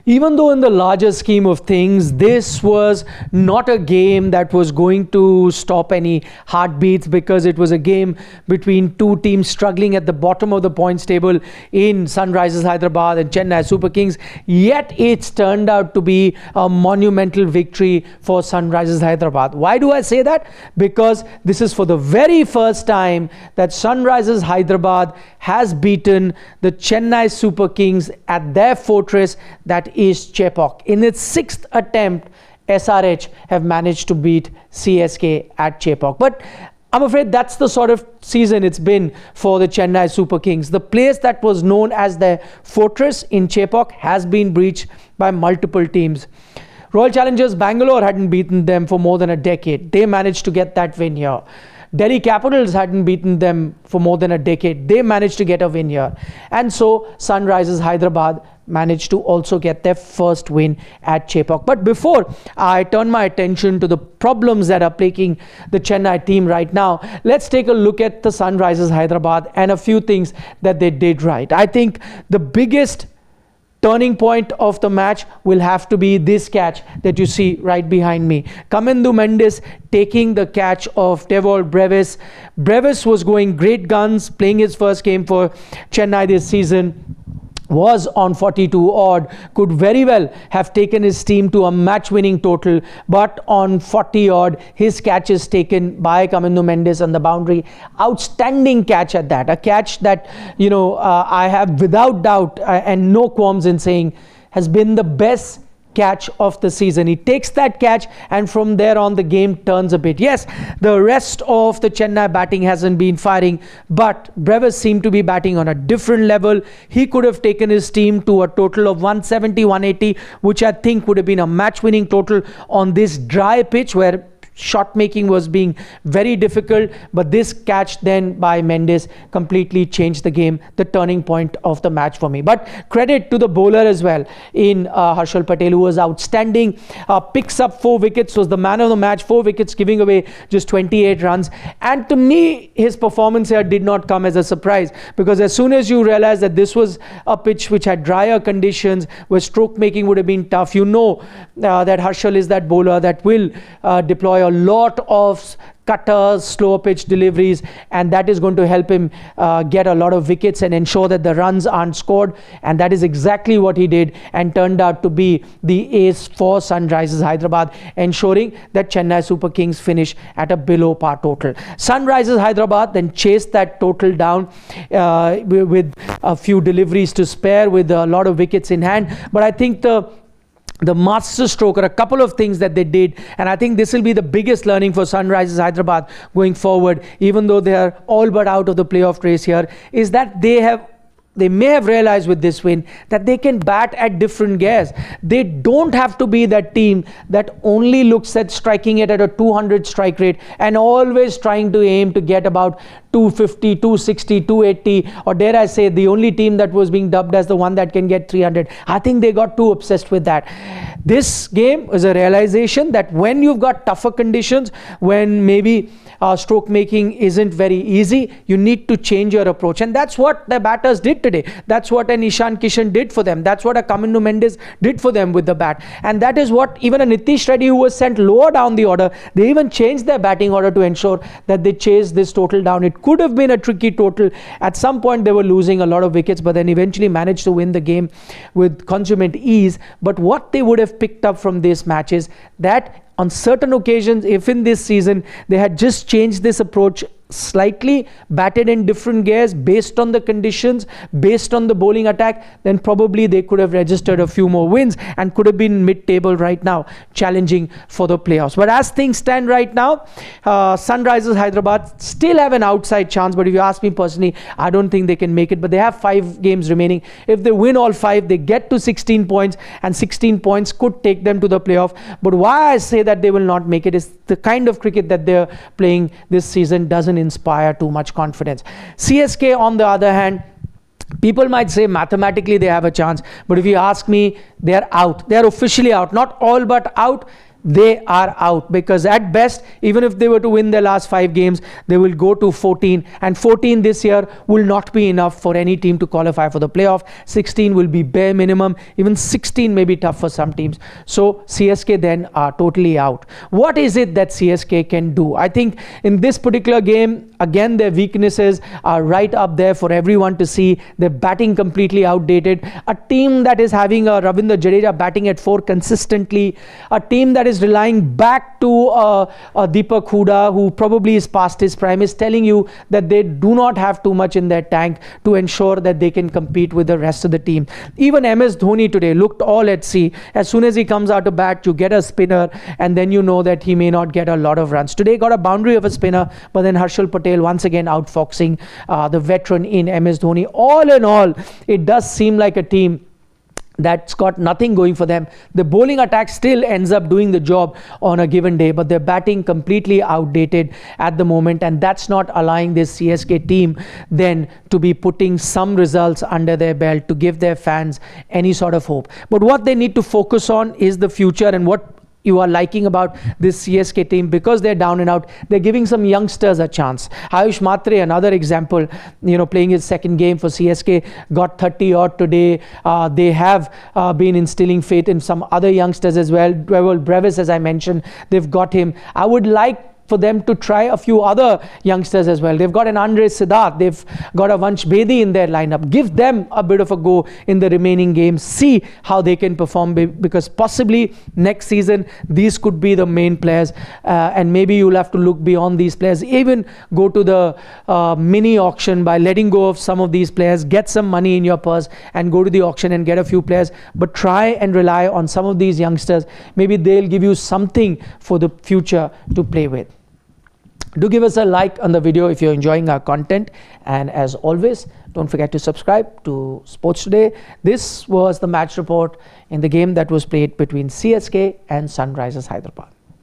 even though in the larger scheme of things, this was not a game that was going to stop any heartbeats, because it was a game between two teams struggling at the bottom of the points table in Sunrisers Hyderabad and Chennai Super Kings. Yet it's turned out to be a monumental victory for Sunrisers Hyderabad. Why do I say that? Because this is for the very first time that Sunrisers Hyderabad has beaten the Chennai Super Kings at their fortress, that is Chepauk. In its sixth attempt, SRH have managed to beat CSK at Chepauk. But I'm afraid that's the sort of season it's been for the Chennai Super Kings. The place that was known as their fortress in Chepauk has been breached by multiple teams. Royal Challengers Bangalore hadn't beaten them for more than a decade. They managed to get that win here. Delhi Capitals hadn't beaten them for more than a decade. They managed to get a win here. And so Sunrisers Hyderabad managed to also get their first win at Chepauk. But before I turn my attention to the problems that are plaguing the Chennai team right now, let's take a look at the Sunrisers Hyderabad and a few things that they did right. I think the biggest turning point of the match will have to be this catch that you see right behind me. Kamindu Mendes taking the catch of Tevol Brevis. Brevis was going great guns, playing his first game for Chennai this season, was on 42 odd, could very well have taken his team to a match-winning total, but on 40 odd, his catch is taken by Kamindu Mendes on the boundary. Outstanding catch at that, a catch that, I have without doubt and no qualms in saying has been the best catch of the season. He takes that catch, and from there on the game turns a bit. Yes, the rest of the Chennai batting hasn't been firing, but Brevis seemed to be batting on a different level. He could have taken his team to a total of 170, 180, which I think would have been a match-winning total on this dry pitch where shot making was being very difficult. But this catch then by Mendes completely changed the game, the turning point of the match for me. But credit to the bowler as well in Harshal Patel, who was outstanding. Picks up 4 wickets, was the man of the match, 4 wickets, giving away just 28 runs. And to me, his performance here did not come as a surprise, because as soon as you realize that this was a pitch which had drier conditions, where stroke making would have been tough, that Harshal is that bowler that will deploy a lot of cutters, slow pitch deliveries, and that is going to help him get a lot of wickets and ensure that the runs aren't scored. And that is exactly what he did, and turned out to be the ace for Sunrisers Hyderabad, ensuring that Chennai Super Kings finish at a below par total. Sunrisers Hyderabad then chased that total down with a few deliveries to spare, with a lot of wickets in hand. But I think the master stroke, or a couple of things that they did, and I think this will be the biggest learning for Sunrisers Hyderabad going forward, even though they are all but out of the playoff race here, is that they may have realized with this win that they can bat at different gears. They don't have to be that team that only looks at striking it at a 200 strike rate and always trying to aim to get about 250, 260, 280, or dare I say, the only team that was being dubbed as the one that can get 300. I think they got too obsessed with that. This game was a realization that when you've got tougher conditions, when maybe stroke making isn't very easy, you need to change your approach. And that's what the batters did today. That's what an Ishan Kishan did for them. That's what a Kamindu Mendes did for them with the bat. And that is what even a Nitish Reddy, who was sent lower down the order, they even changed their batting order to ensure that they chased this total down. It could have been a tricky total. At some point they were losing a lot of wickets, but then eventually managed to win the game with consummate ease. But what they would have picked up from this match is that on certain occasions, if in this season they had just changed this approach slightly, batted in different gears based on the conditions, based on the bowling attack, then probably they could have registered a few more wins and could have been mid-table right now, challenging for the playoffs. But as things stand right now, Sunrisers Hyderabad still have an outside chance, but if you ask me personally, I don't think they can make it. But they have 5 games remaining. If they win all 5, they get to 16 points, and 16 points could take them to the playoff. But why I say that they will not make it is the kind of cricket that they're playing this season doesn't inspire too much confidence. CSK, on the other hand, people might say mathematically they have a chance, but if you ask me, they are out. They are officially out. Not all, but out. they are out, because at best, even if they were to win their last 5 games, they will go to 14, and 14 this year will not be enough for any team to qualify for the playoff. 16 will be bare minimum. Even 16 may be tough for some teams. So CSK then are totally out. What is it that CSK can do? I think in this particular game, again, their weaknesses are right up there for everyone to see. Their batting completely outdated. A team that is having a Ravindra Jadeja batting at 4 consistently, a team that is relying back to a Deepak Hooda, who probably is past his prime, is telling you that they do not have too much in their tank to ensure that they can compete with the rest of the team. Even MS Dhoni today looked all at sea. As soon as he comes out to bat, you get a spinner, and then you know that he may not get a lot of runs. Today got a boundary of a spinner, but then Harshal Patel once again outfoxing the veteran in MS Dhoni. All in all, it does seem like a team that's got nothing going for them. The bowling attack still ends up doing the job on a given day, but their batting completely outdated at the moment, and that's not allowing this CSK team then to be putting some results under their belt to give their fans any sort of hope. But what they need to focus on is the future, and what you are liking about this CSK team, because they're down and out, they're giving some youngsters a chance. Ayush Matre, another example, playing his second game for CSK, got 30 odd today. They have been instilling faith in some other youngsters as well. Brevis, as I mentioned, they've got him. I would like for them to try a few other youngsters as well. They've got an Andre Siddharth, they've got a Vansh Bedi in their lineup. Give them a bit of a go in the remaining games, see how they can perform, because possibly next season these could be the main players, and maybe you'll have to look beyond these players. Even go to the mini auction by letting go of some of these players, get some money in your purse and go to the auction and get a few players, but try and rely on some of these youngsters. Maybe they'll give you something for the future to play with. Do give us a like on the video if you're enjoying our content, and as always, don't forget to subscribe to Sports Today. This was the match report in the game that was played between CSK and Sunrisers Hyderabad.